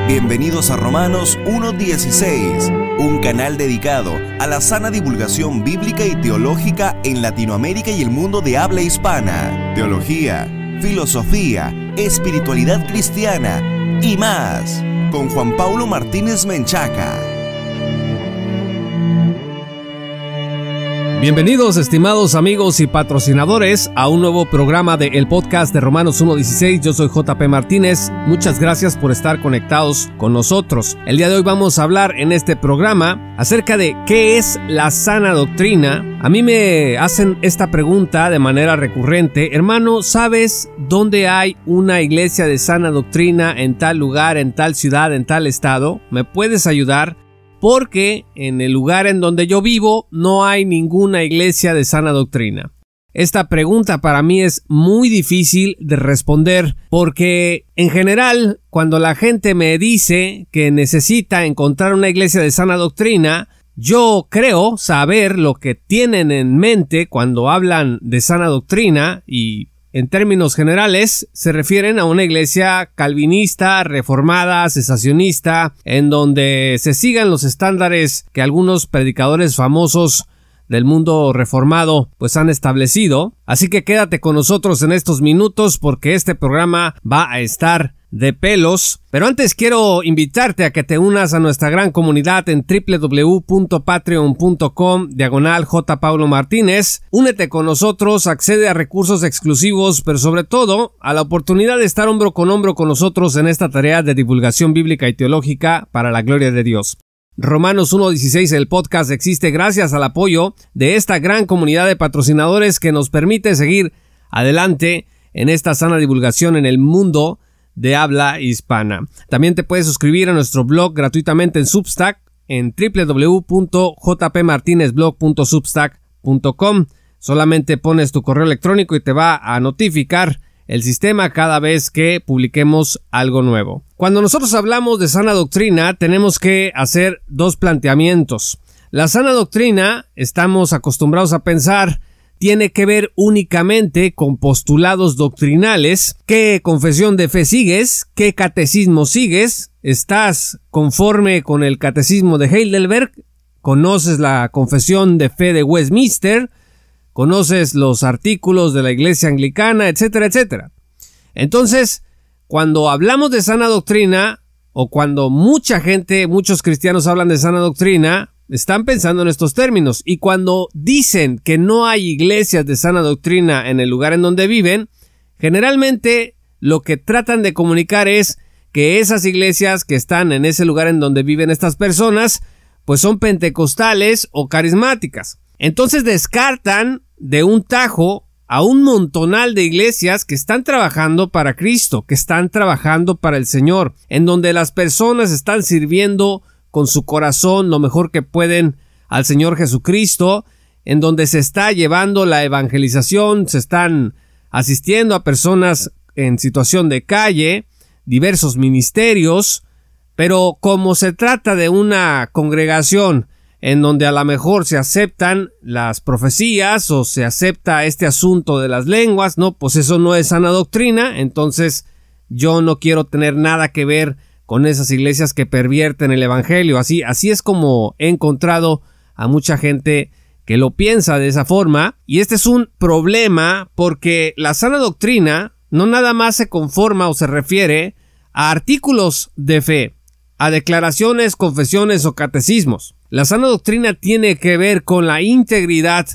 Bienvenidos a Romanos 1:16, un canal dedicado a la sana divulgación bíblica y teológica en Latinoamérica y el mundo de habla hispana. Teología, filosofía, espiritualidad cristiana y más, con Juan Paulo Martínez Menchaca. Bienvenidos, estimados amigos y patrocinadores, a un nuevo programa de el podcast de Romanos 1:16. Yo soy JP Martínez. Muchas gracias por estar conectados con nosotros. El día de hoy vamos a hablar en este programa acerca de qué es la sana doctrina. A mí me hacen esta pregunta de manera recurrente: hermano, ¿sabes dónde hay una iglesia de sana doctrina en tal lugar, en tal ciudad, en tal estado? ¿Me puedes ayudar? Porque en el lugar en donde yo vivo no hay ninguna iglesia de sana doctrina. Esta pregunta para mí es muy difícil de responder porque en general cuando la gente me dice que necesita encontrar una iglesia de sana doctrina, yo creo saber lo que tienen en mente cuando hablan de sana doctrina y en términos generales se refieren a una iglesia calvinista, reformada, cesacionista, en donde se sigan los estándares que algunos predicadores famosos del mundo reformado pues han establecido. Así que quédate con nosotros en estos minutos porque este programa va a estar de pelos. Pero antes quiero invitarte a que te unas a nuestra gran comunidad en www.patreon.com/JPauloMartínez. Únete con nosotros, accede a recursos exclusivos, pero sobre todo a la oportunidad de estar hombro con nosotros en esta tarea de divulgación bíblica y teológica para la gloria de Dios. Romanos 1:16, el podcast, existe gracias al apoyo de esta gran comunidad de patrocinadores que nos permite seguir adelante en esta sana divulgación en el mundo de habla hispana. También te puedes suscribir a nuestro blog gratuitamente en Substack en www.jpmartinezblog.substack.com. Solamente pones tu correo electrónico y te va a notificar el sistema cada vez que publiquemos algo nuevo. Cuando nosotros hablamos de sana doctrina, tenemos que hacer dos planteamientos. La sana doctrina, estamos acostumbrados a pensar, tiene que ver únicamente con postulados doctrinales. ¿Qué confesión de fe sigues? ¿Qué catecismo sigues? ¿Estás conforme con el catecismo de Heidelberg? ¿Conoces la confesión de fe de Westminster? ¿Conoces los artículos de la Iglesia Anglicana? Etcétera, etcétera. Entonces, cuando hablamos de sana doctrina, o cuando mucha gente, muchos cristianos hablan de sana doctrina, están pensando en estos términos. Y cuando dicen que no hay iglesias de sana doctrina en el lugar en donde viven, generalmente lo que tratan de comunicar es que esas iglesias que están en ese lugar en donde viven estas personas, pues son pentecostales o carismáticas. Entonces descartan de un tajo a un montonal de iglesias que están trabajando para Cristo, que están trabajando para el Señor, en donde las personas están sirviendo con su corazón lo mejor que pueden al Señor Jesucristo, en donde se está llevando la evangelización, se están asistiendo a personas en situación de calle, diversos ministerios, pero como se trata de una congregación en donde a lo mejor se aceptan las profecías o se acepta este asunto de las lenguas, no, pues eso no es sana doctrina. Entonces yo no quiero tener nada que ver con esas iglesias que pervierten el evangelio. Así es como he encontrado a mucha gente que lo piensa de esa forma, y este es un problema porque la sana doctrina no nada más se conforma o se refiere a artículos de fe, a declaraciones, confesiones o catecismos. La sana doctrina tiene que ver con la integridad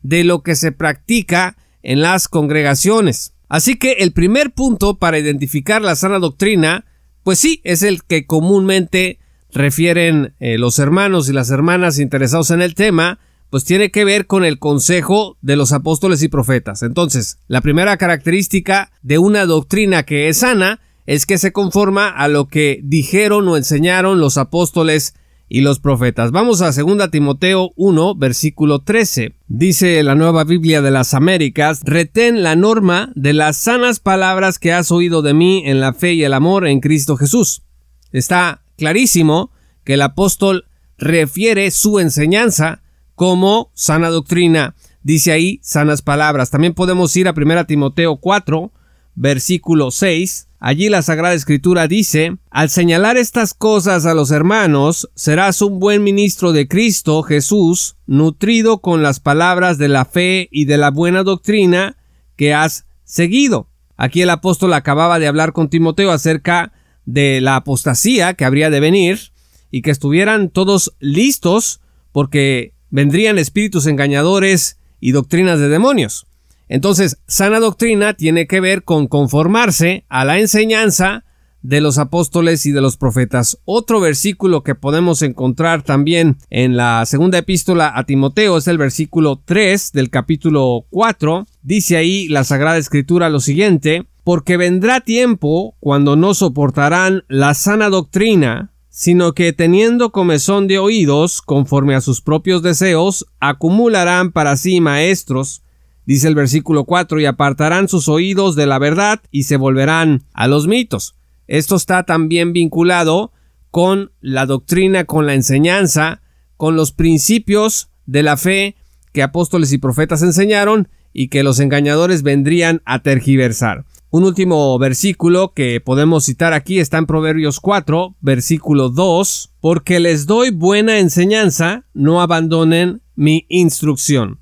de lo que se practica en las congregaciones. Así que el primer punto para identificar la sana doctrina, pues sí, es el que comúnmente refieren los hermanos y las hermanas interesados en el tema, pues tiene que ver con el consejo de los apóstoles y profetas. Entonces, la primera característica de una doctrina que es sana es que se conforma a lo que dijeron o enseñaron los apóstoles y los profetas. Vamos a 2 Timoteo 1, versículo 13. Dice la Nueva Biblia de las Américas: retén la norma de las sanas palabras que has oído de mí en la fe y el amor en Cristo Jesús. Está clarísimo que el apóstol refiere su enseñanza como sana doctrina. Dice ahí sanas palabras. También podemos ir a 1 Timoteo 4, versículo 6. Allí la Sagrada Escritura dice: al señalar estas cosas a los hermanos, serás un buen ministro de Cristo Jesús, nutrido con las palabras de la fe y de la buena doctrina que has seguido. Aquí el apóstol acababa de hablar con Timoteo acerca de la apostasía que habría de venir y que estuvieran todos listos porque vendrían espíritus engañadores y doctrinas de demonios. Entonces, sana doctrina tiene que ver con conformarse a la enseñanza de los apóstoles y de los profetas. Otro versículo que podemos encontrar también en la segunda epístola a Timoteo es el versículo 3 del capítulo 4. Dice ahí la Sagrada Escritura lo siguiente: porque vendrá tiempo cuando no soportarán la sana doctrina, sino que teniendo comezón de oídos, conforme a sus propios deseos, acumularán para sí maestros, dice el versículo 4, y apartarán sus oídos de la verdad y se volverán a los mitos. Esto está también vinculado con la doctrina, con la enseñanza, con los principios de la fe que apóstoles y profetas enseñaron y que los engañadores vendrían a tergiversar. Un último versículo que podemos citar aquí está en Proverbios 4, versículo 2, porque les doy buena enseñanza, no abandonen mi instrucción.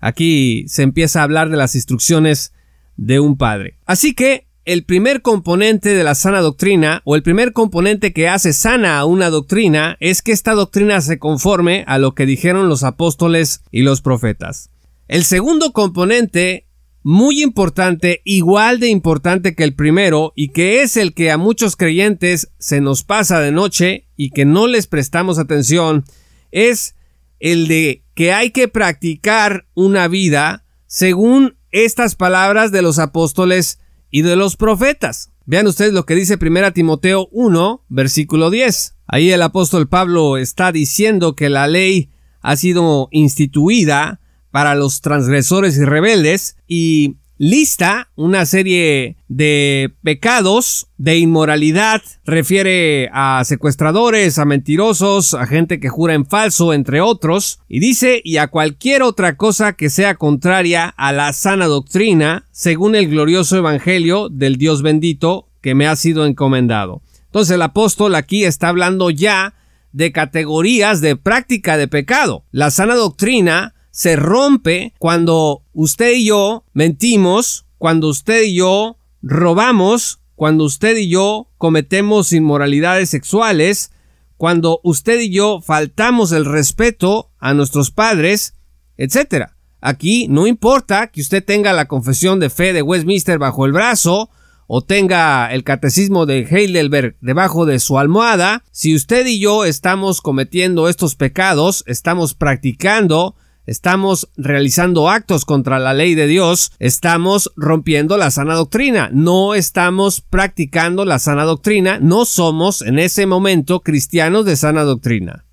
Aquí se empieza a hablar de las instrucciones de un padre. Así que el primer componente de la sana doctrina, o el primer componente que hace sana a una doctrina, es que esta doctrina se conforme a lo que dijeron los apóstoles y los profetas. El segundo componente, muy importante, igual de importante que el primero, y que es el que a muchos creyentes se nos pasa de noche y que no les prestamos atención, es el de que hay que practicar una vida según estas palabras de los apóstoles y de los profetas. Vean ustedes lo que dice 1 Timoteo 1, versículo 10. Ahí el apóstol Pablo está diciendo que la ley ha sido instituida para los transgresores y rebeldes y lista una serie de pecados de inmoralidad. Refiere a secuestradores, a mentirosos, a gente que jura en falso, entre otros. Y dice: y a cualquier otra cosa que sea contraria a la sana doctrina, según el glorioso evangelio del Dios bendito que me ha sido encomendado. Entonces el apóstol aquí está hablando ya de categorías de práctica de pecado. La sana doctrina se rompe cuando usted y yo mentimos, cuando usted y yo robamos, cuando usted y yo cometemos inmoralidades sexuales, cuando usted y yo faltamos el respeto a nuestros padres, etc. Aquí no importa que usted tenga la confesión de fe de Westminster bajo el brazo o tenga el catecismo de Heidelberg debajo de su almohada. Si usted y yo estamos cometiendo estos pecados, estamos practicando, estamos realizando actos contra la ley de Dios, estamos rompiendo la sana doctrina, no estamos practicando la sana doctrina, no somos en ese momento cristianos de sana doctrina.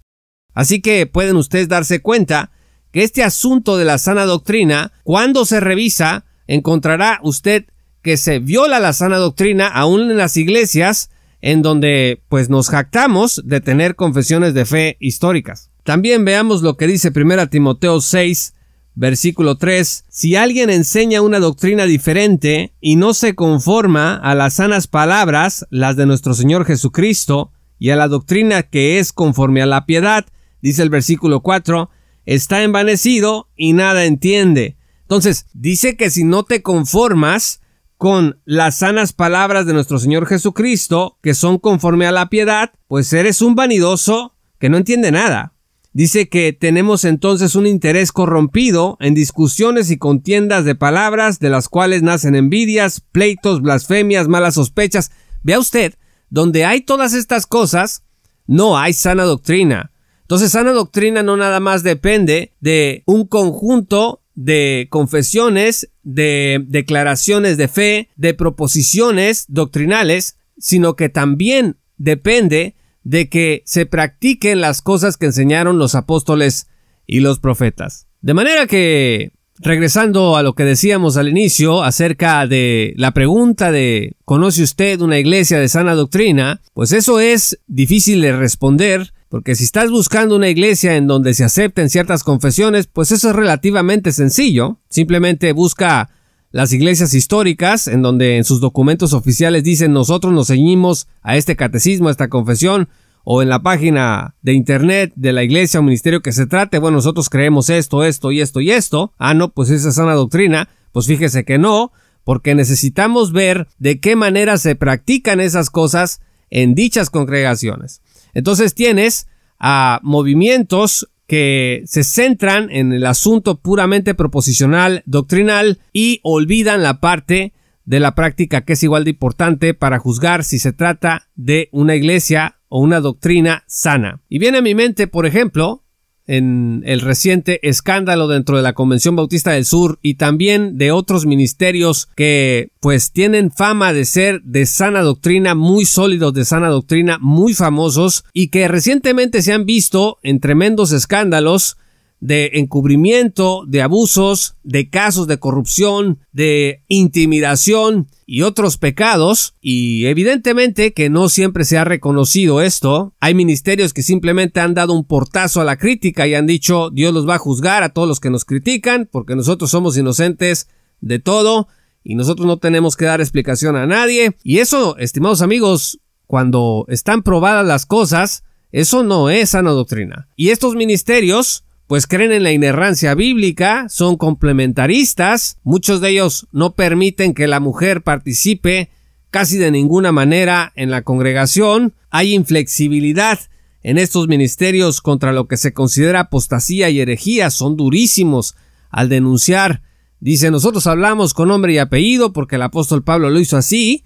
Así que pueden ustedes darse cuenta que este asunto de la sana doctrina, cuando se revisa, encontrará usted que se viola la sana doctrina aún en las iglesias en donde pues nos jactamos de tener confesiones de fe históricas. También veamos lo que dice 1 Timoteo 6, versículo 3. Si alguien enseña una doctrina diferente y no se conforma a las sanas palabras, las de nuestro Señor Jesucristo, y a la doctrina que es conforme a la piedad, dice el versículo 4, está envanecido y nada entiende. Entonces, dice que si no te conformas con las sanas palabras de nuestro Señor Jesucristo, que son conforme a la piedad, pues eres un vanidoso que no entiende nada. Dice que tenemos entonces un interés corrompido en discusiones y contiendas de palabras, de las cuales nacen envidias, pleitos, blasfemias, malas sospechas. Vea usted, donde hay todas estas cosas, no hay sana doctrina. Entonces, sana doctrina no nada más depende de un conjunto de confesiones, de declaraciones de fe, de proposiciones doctrinales, sino que también depende de que se practiquen las cosas que enseñaron los apóstoles y los profetas. De manera que, regresando a lo que decíamos al inicio acerca de la pregunta de ¿conoce usted una iglesia de sana doctrina? Pues eso es difícil de responder, porque si estás buscando una iglesia en donde se acepten ciertas confesiones, pues eso es relativamente sencillo. Simplemente busca las iglesias históricas, en donde en sus documentos oficiales dicen nosotros nos ceñimos a este catecismo, a esta confesión, o en la página de internet de la iglesia o ministerio que se trate, bueno, nosotros creemos esto y esto. No, pues esa es sana doctrina. Pues fíjese que no, porque necesitamos ver de qué manera se practican esas cosas en dichas congregaciones. Entonces tienes a movimientos que se centran en el asunto puramente proposicional, doctrinal, y olvidan la parte de la práctica que es igual de importante para juzgar si se trata de una iglesia o una doctrina sana. Y viene a mi mente, por ejemplo, en el reciente escándalo dentro de la Convención Bautista del Sur y también de otros ministerios que pues tienen fama de ser de sana doctrina, muy sólidos de sana doctrina, muy famosos y que recientemente se han visto en tremendos escándalos de encubrimiento, de abusos, de casos de corrupción, de intimidación y otros pecados, y evidentemente que no siempre se ha reconocido esto. Hay ministerios que simplemente han dado un portazo a la crítica y han dicho Dios los va a juzgar a todos los que nos critican porque nosotros somos inocentes de todo y nosotros no tenemos que dar explicación a nadie. Y eso, estimados amigos, cuando están probadas las cosas, eso no es sana doctrina. Y estos ministerios pues creen en la inerrancia bíblica, son complementaristas, muchos de ellos no permiten que la mujer participe casi de ninguna manera en la congregación, hay inflexibilidad en estos ministerios contra lo que se considera apostasía y herejía, son durísimos al denunciar, dice nosotros hablamos con nombre y apellido porque el apóstol Pablo lo hizo así,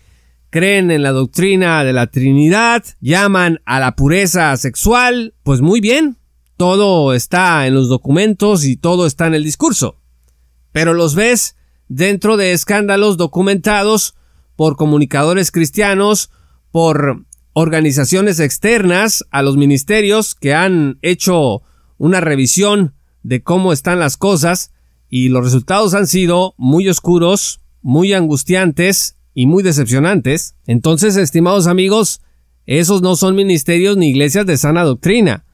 creen en la doctrina de la Trinidad, llaman a la pureza sexual, pues muy bien. Todo está en los documentos y todo está en el discurso. Pero los ves dentro de escándalos documentados por comunicadores cristianos, por organizaciones externas a los ministerios que han hecho una revisión de cómo están las cosas y los resultados han sido muy oscuros, muy angustiantes y muy decepcionantes. Entonces, estimados amigos, esos no son ministerios ni iglesias de sana doctrina.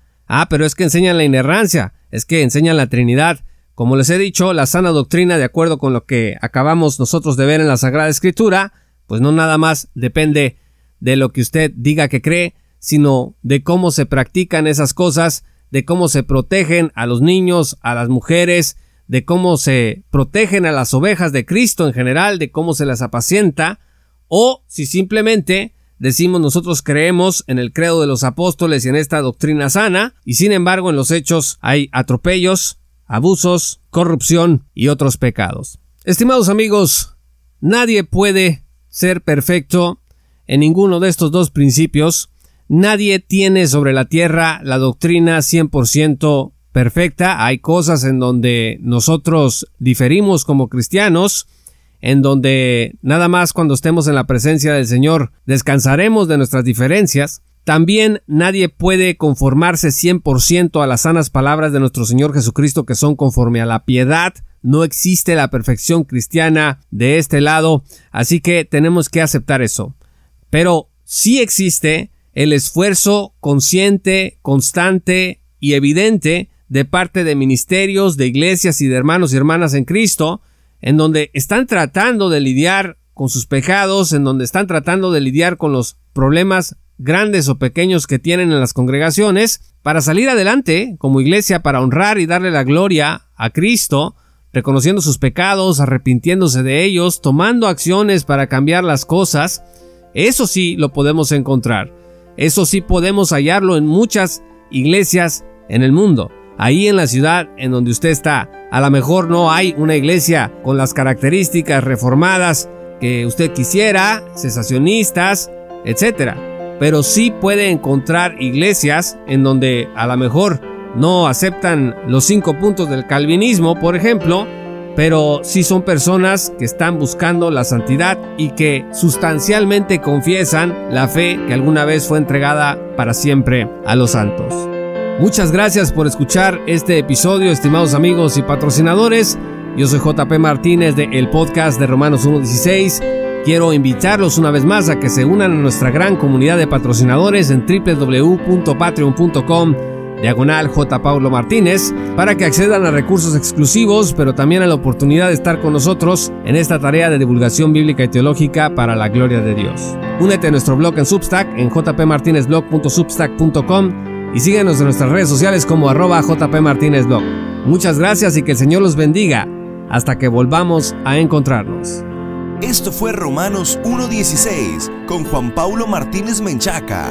Pero es que enseñan la inerrancia, es que enseñan la Trinidad. Como les he dicho, la sana doctrina, de acuerdo con lo que acabamos nosotros de ver en la Sagrada Escritura, pues no nada más depende de lo que usted diga que cree, sino de cómo se practican esas cosas, de cómo se protegen a los niños, a las mujeres, de cómo se protegen a las ovejas de Cristo en general, de cómo se las apacienta, o si simplemente decimos nosotros creemos en el credo de los apóstoles y en esta doctrina sana, y sin embargo en los hechos hay atropellos, abusos, corrupción y otros pecados. Estimados amigos, nadie puede ser perfecto en ninguno de estos dos principios. Nadie tiene sobre la tierra la doctrina 100% perfecta. Hay cosas en donde nosotros diferimos como cristianos, en donde nada más cuando estemos en la presencia del Señor descansaremos de nuestras diferencias. También nadie puede conformarse 100% a las sanas palabras de nuestro Señor Jesucristo que son conforme a la piedad. No existe la perfección cristiana de este lado, así que tenemos que aceptar eso. Pero sí existe el esfuerzo consciente, constante y evidente de parte de ministerios, de iglesias y de hermanos y hermanas en Cristo, en donde están tratando de lidiar con sus pecados, en donde están tratando de lidiar con los problemas grandes o pequeños que tienen en las congregaciones, para salir adelante como iglesia, para honrar y darle la gloria a Cristo, reconociendo sus pecados, arrepintiéndose de ellos, tomando acciones para cambiar las cosas. Eso sí lo podemos encontrar. Eso sí podemos hallarlo en muchas iglesias en el mundo. Ahí en la ciudad en donde usted está, a lo mejor no hay una iglesia con las características reformadas que usted quisiera, cesacionistas, etc. Pero sí puede encontrar iglesias en donde a lo mejor no aceptan los 5 puntos del calvinismo, por ejemplo, pero sí son personas que están buscando la santidad y que sustancialmente confiesan la fe que alguna vez fue entregada para siempre a los santos. Muchas gracias por escuchar este episodio, estimados amigos y patrocinadores. Yo soy JP Martínez de el podcast de Romanos 1:16. Quiero invitarlos una vez más a que se unan a nuestra gran comunidad de patrocinadores en www.patreon.com J. Paulo Martínez, para que accedan a recursos exclusivos, pero también a la oportunidad de estar con nosotros en esta tarea de divulgación bíblica y teológica para la gloria de Dios. Únete a nuestro blog en Substack en jpmartinezblog.substack.com y síguenos en nuestras redes sociales como @jpmartinezblog. Muchas gracias y que el Señor los bendiga hasta que volvamos a encontrarnos. Esto fue Romanos 1:16 con Juan Paulo Martínez Menchaca.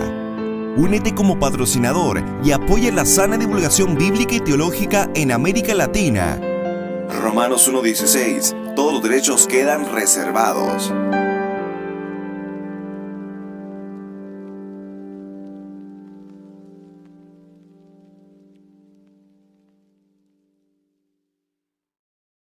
Únete como patrocinador y apoya la sana divulgación bíblica y teológica en América Latina. Romanos 1:16. Todos los derechos quedan reservados.